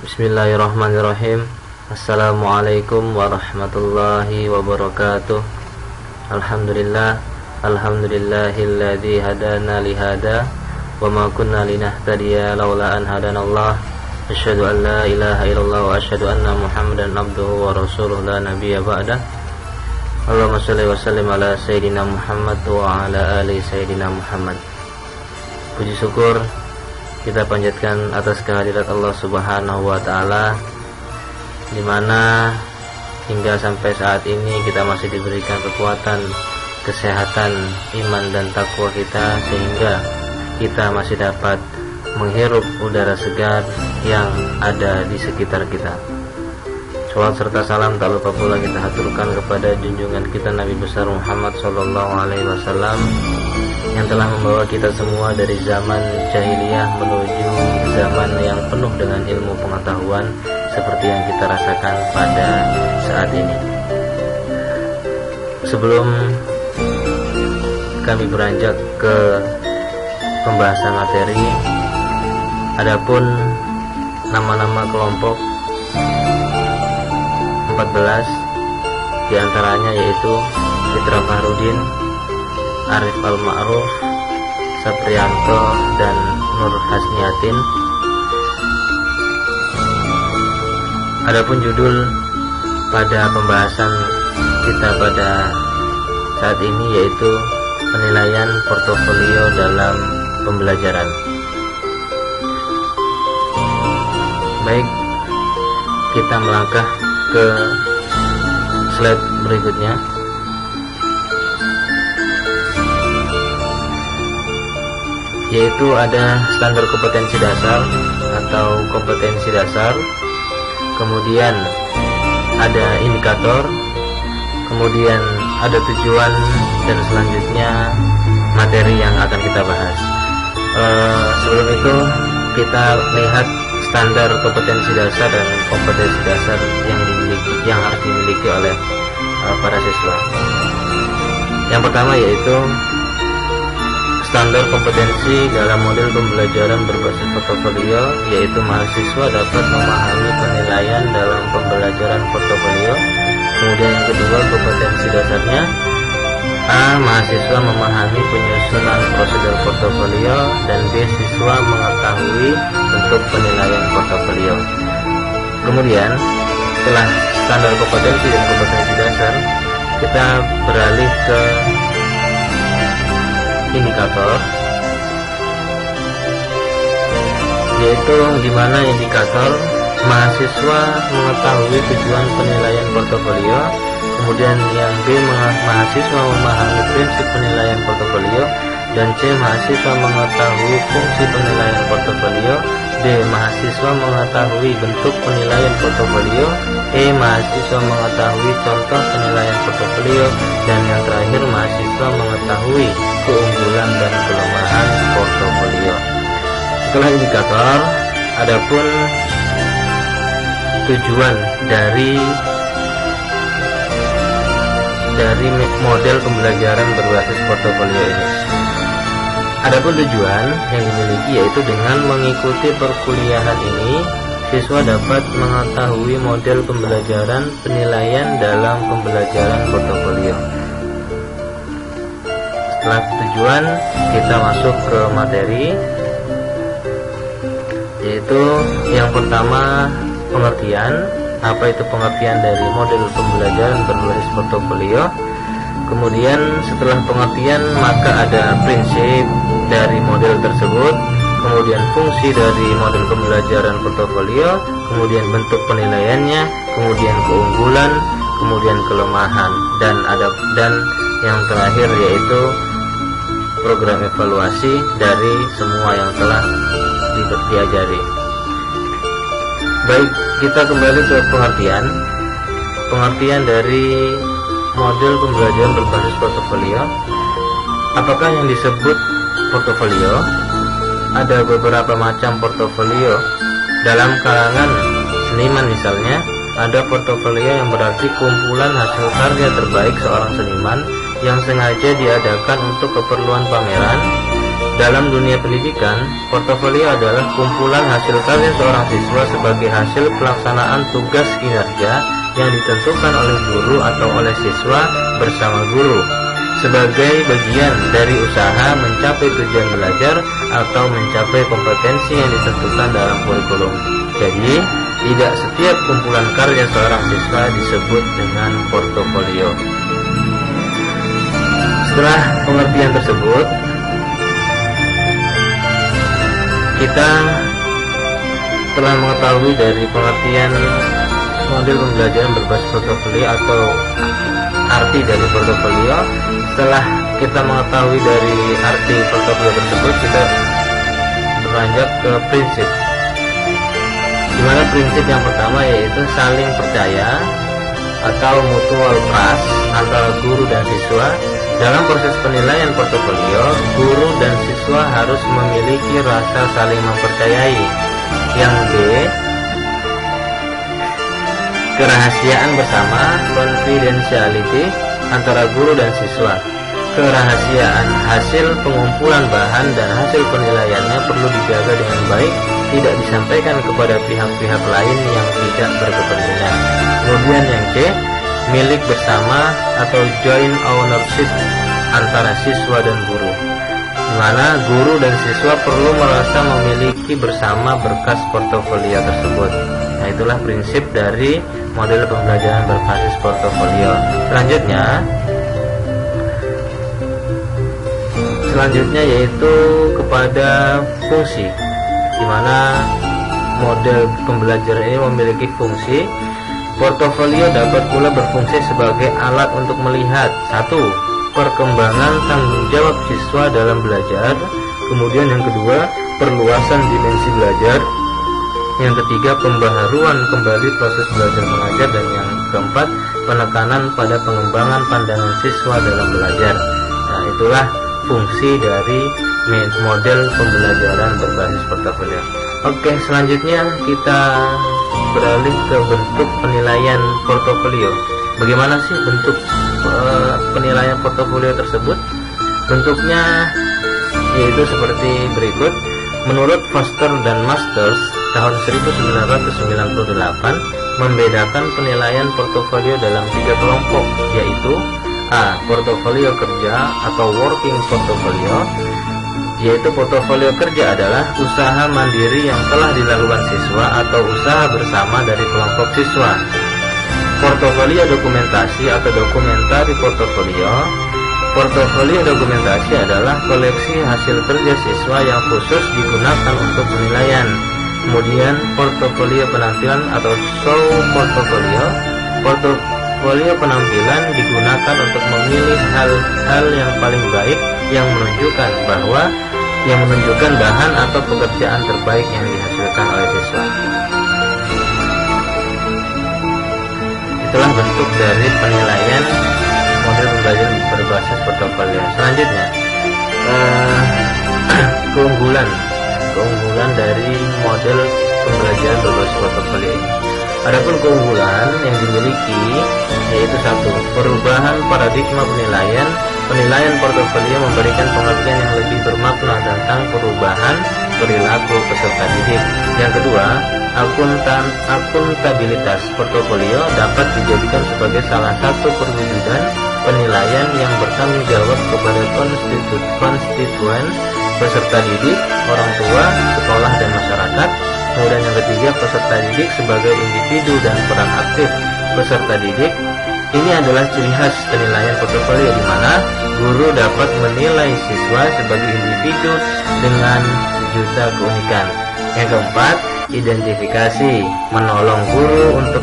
Bismillahirrahmanirrahim. Assalamualaikum warahmatullahi wabarakatuh. Alhamdulillahilladzi hadana lihada wa ma kunna linahtadiya laula an hadanallah. Asyhadu an la ilaha illallah wa asyhadu anna Muhammadan abduhu wa rasuluhu la nabiyya ba'dah. Allahumma shalli wa sallim ala sayyidina Muhammad wa ala ali sayyidina Muhammad. Puji syukur kita panjatkan atas kehadirat Allah Subhanahu wa taala, di mana hingga sampai saat ini kita masih diberikan kekuatan, kesehatan, iman dan takwa kita, sehingga kita masih dapat menghirup udara segar yang ada di sekitar kita. Salawat serta salam tak lupa pula kita haturkan kepada junjungan kita Nabi besar Muhammad sallallahu alaihi wasallam, yang telah membawa kita semua dari zaman jahiliyah menuju zaman yang penuh dengan ilmu pengetahuan seperti yang kita rasakan pada saat ini. Sebelum kami beranjak ke pembahasan materi, adapun nama-nama kelompok 14 diantaranya yaitu Fitra Fahrudin, Arif Al-Ma'ruf, Saprianto, dan Nur Hasniatin. Adapun judul pada pembahasan kita pada saat ini yaitu penilaian portofolio dalam pembelajaran. Baik, kita melangkah ke slide berikutnya. Yaitu ada standar kompetensi dasar atau kompetensi dasar, kemudian ada indikator, kemudian ada tujuan, dan selanjutnya materi yang akan kita bahas. Sebelum itu kita lihat standar kompetensi dasar dan kompetensi dasar yang harus dimiliki oleh para siswa. Yang pertama yaitu standar kompetensi dalam model pembelajaran berbasis portofolio, yaitu mahasiswa dapat memahami penilaian dalam pembelajaran portofolio. Kemudian yang kedua, kompetensi dasarnya: A. Mahasiswa memahami penyusunan prosedur portofolio, dan B. Siswa mengetahui bentuk penilaian portofolio. Kemudian setelah standar kompetensi dan kompetensi dasar, kita beralih ke indikator, yaitu di mana indikator mahasiswa mengetahui tujuan penilaian portofolio, kemudian yang B, mahasiswa memahami prinsip penilaian portofolio, dan C, mahasiswa mengetahui fungsi penilaian portofolio, D, mahasiswa mengetahui bentuk penilaian portofolio, E, mahasiswa mengetahui contoh penilaian portofolio, dan yang terakhir, mahasiswa mengetahui keunggulan dan kelemahan portofolio. Setelah indikator, adapun tujuan dari model pembelajaran berbasis portofolio ini. Adapun tujuan yang dimiliki yaitu dengan mengikuti perkuliahan ini, siswa dapat mengetahui model pembelajaran penilaian dalam pembelajaran portofolio. Setelah tujuan, kita masuk ke materi, yaitu yang pertama, pengertian. Apa itu pengertian dari model pembelajaran berbasis portofolio? Kemudian setelah pengertian, maka ada prinsip dari model tersebut, kemudian fungsi dari model pembelajaran portofolio, kemudian bentuk penilaiannya, kemudian keunggulan, kemudian kelemahan, dan yang terakhir yaitu program evaluasi dari semua yang telah diajari. Baik, kita kembali ke pengertian dari model pembelajaran berbasis portofolio. Apakah yang disebut portofolio? Ada beberapa macam portofolio. Dalam kalangan seniman misalnya, ada portofolio yang berarti kumpulan hasil karya terbaik seorang seniman yang sengaja diadakan untuk keperluan pameran Dalam dunia pendidikan, portofolio adalah kumpulan hasil karya seorang siswa sebagai hasil pelaksanaan tugas kinerja yang ditentukan oleh guru atau oleh siswa bersama guru sebagai bagian dari usaha mencapai tujuan belajar atau mencapai kompetensi yang ditentukan dalam kurikulum. Jadi, tidak setiap kumpulan karya seorang siswa disebut dengan portofolio. Setelah pengertian tersebut, kita telah mengetahui dari pengertian model pembelajaran berbasis portofolio atau arti dari portofolio. Setelah kita mengetahui dari arti portofolio tersebut, kita beranjak ke prinsip. Di mana prinsip yang pertama yaitu saling percaya atau mutual trust antara guru dan siswa. Dalam proses penilaian portofolio, guru dan siswa harus memiliki rasa saling mempercayai. Yang B, kerahasiaan bersama, confidentiality, antara guru dan siswa. Kerahasiaan hasil pengumpulan bahan dan hasil penilaiannya perlu dijaga dengan baik, tidak disampaikan kepada pihak-pihak lain yang tidak berkepentingan. Kemudian yang C, milik bersama atau joint ownership antara siswa dan guru, di mana guru dan siswa perlu merasa memiliki bersama berkas portofolio tersebut. Nah, itulah prinsip dari model pembelajaran berbasis portofolio. Selanjutnya yaitu kepada fungsi, di mana model pembelajaran ini memiliki fungsi. Portofolio dapat pula berfungsi sebagai alat untuk melihat 1. Perkembangan tanggung jawab siswa dalam belajar. Kemudian yang kedua, perluasan dimensi belajar. Yang ketiga, pembaharuan kembali proses belajar mengajar. Dan yang keempat, penekanan pada pengembangan pandangan siswa dalam belajar. Nah, itulah fungsi dari model pembelajaran berbasis portofolio. Oke, selanjutnya kita beralih ke bentuk penilaian portofolio. Bagaimana sih bentuk penilaian portofolio tersebut? Bentuknya yaitu seperti berikut. Menurut Foster dan Masters tahun 1998 membedakan penilaian portofolio dalam 3 kelompok, yaitu A. Portofolio kerja atau working portfolio, yaitu portofolio kerja adalah usaha mandiri yang telah dilakukan siswa atau usaha bersama dari kelompok siswa. Portofolio dokumentasi atau dokumentari portofolio. Portofolio dokumentasi adalah koleksi hasil kerja siswa yang khusus digunakan untuk penilaian. Kemudian portofolio penampilan atau show portofolio. Portofolio penampilan digunakan untuk memilih hal-hal yang paling baik yang menunjukkan bahan atau pekerjaan terbaik yang dihasilkan oleh siswa. Itulah bentuk dari penilaian model pembelajaran berbasis portofolio. Selanjutnya, keunggulan dari model pembelajaran berbasis portofolio ini. Adapun keunggulan yang dimiliki yaitu 1. Perubahan paradigma penilaian. Penilaian portofolio memberikan pengertian yang lebih bermakna tentang perubahan perilaku peserta didik. Yang kedua, akuntabilitas portofolio dapat dijadikan sebagai salah satu perwujudan penilaian yang bertanggung jawab kepada konstituen peserta didik, orang tua, sekolah, dan masyarakat. Kemudian yang ketiga, peserta didik sebagai individu dan peran aktif peserta didik. Ini adalah ciri khas penilaian portofolio, di mana guru dapat menilai siswa sebagai individu dengan sejuta keunikan. Yang keempat, identifikasi, menolong guru untuk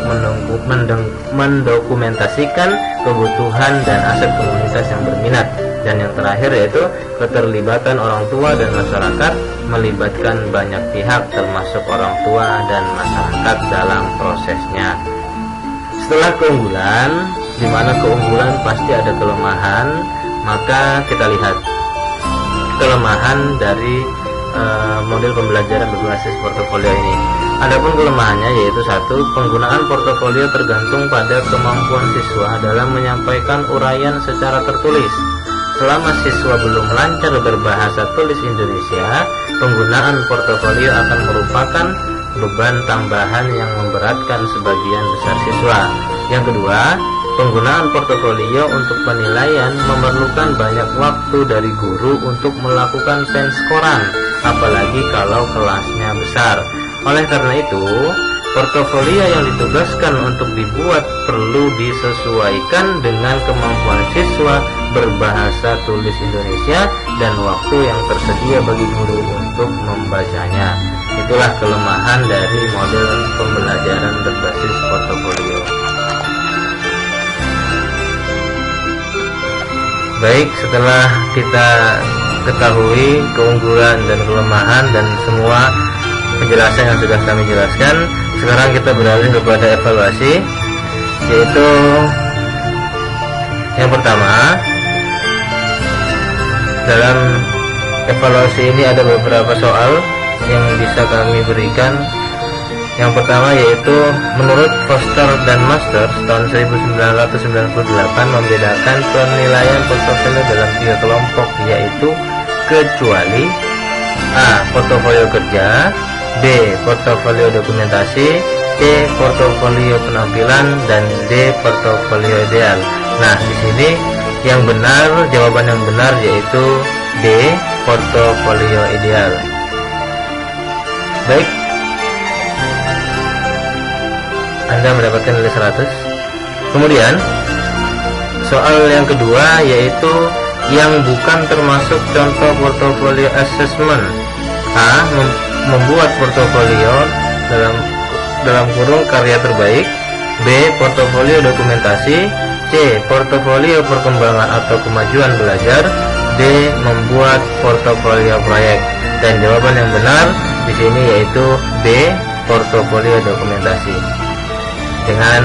mendokumentasikan kebutuhan dan aset komunitas yang berminat. Dan yang terakhir yaitu keterlibatan orang tua dan masyarakat, melibatkan banyak pihak termasuk orang tua dan masyarakat dalam prosesnya. Setelah keunggulan, di mana keunggulan pasti ada kelemahan, maka kita lihat kelemahan dari model pembelajaran berbasis portofolio ini. Adapun kelemahannya yaitu 1. Penggunaan portofolio tergantung pada kemampuan siswa dalam menyampaikan uraian secara tertulis. selama siswa belum lancar berbahasa tulis Indonesia, penggunaan portofolio akan merupakan beban tambahan yang memberatkan sebagian besar siswa. Yang kedua, penggunaan portofolio untuk penilaian memerlukan banyak waktu dari guru untuk melakukan penskoran, apalagi kalau kelasnya besar. Oleh karena itu, portofolio yang ditugaskan untuk dibuat perlu disesuaikan dengan kemampuan siswa berbahasa tulis Indonesia dan waktu yang tersedia bagi guru untuk membacanya. Itulah kelemahan dari model pembelajaran berbasis portofolio. Baik, setelah kita ketahui keunggulan dan kelemahan dan semua penjelasan yang sudah kami jelaskan, sekarang kita beralih kepada evaluasi, yaitu yang pertama, dalam evaluasi ini ada beberapa soal yang bisa kami berikan. Yang pertama yaitu, menurut Foster dan Masters tahun 1998 membedakan penilaian portofolio dalam 3 kelompok, yaitu kecuali A. Portofolio kerja, B. Portofolio dokumentasi, C. Portofolio penampilan, dan D. Portofolio ideal. Nah, di sini yang benar, jawaban yang benar yaitu D. Portofolio ideal. Baik, Anda mendapatkan nilai 100. Kemudian soal yang kedua yaitu yang bukan termasuk contoh portofolio assessment. A. Membuat portofolio dalam kurung karya terbaik, B. Portofolio dokumentasi, C. Portofolio perkembangan atau kemajuan belajar, D. Membuat portofolio proyek. Dan jawaban yang benar di sini yaitu B. Portofolio dokumentasi, dengan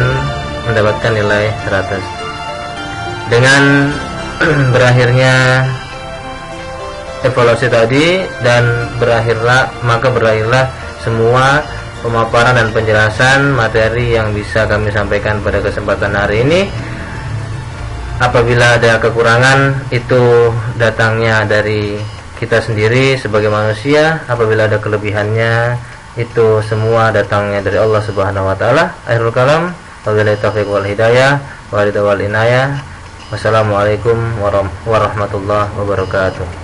mendapatkan nilai 100. Dengan berakhirnya evaluasi tadi dan berakhirlah semua pemaparan dan penjelasan materi yang bisa kami sampaikan pada kesempatan hari ini. Apabila ada kekurangan, itu datangnya dari kita sendiri sebagai manusia. Apabila ada kelebihannya, itu semua datangnya dari Allah Subhanahu wa taala. Akhirul kalam, wabillahi taufiq wal hidayah, wa ridha wal inayah. Wassalamualaikum warahmatullahi wabarakatuh.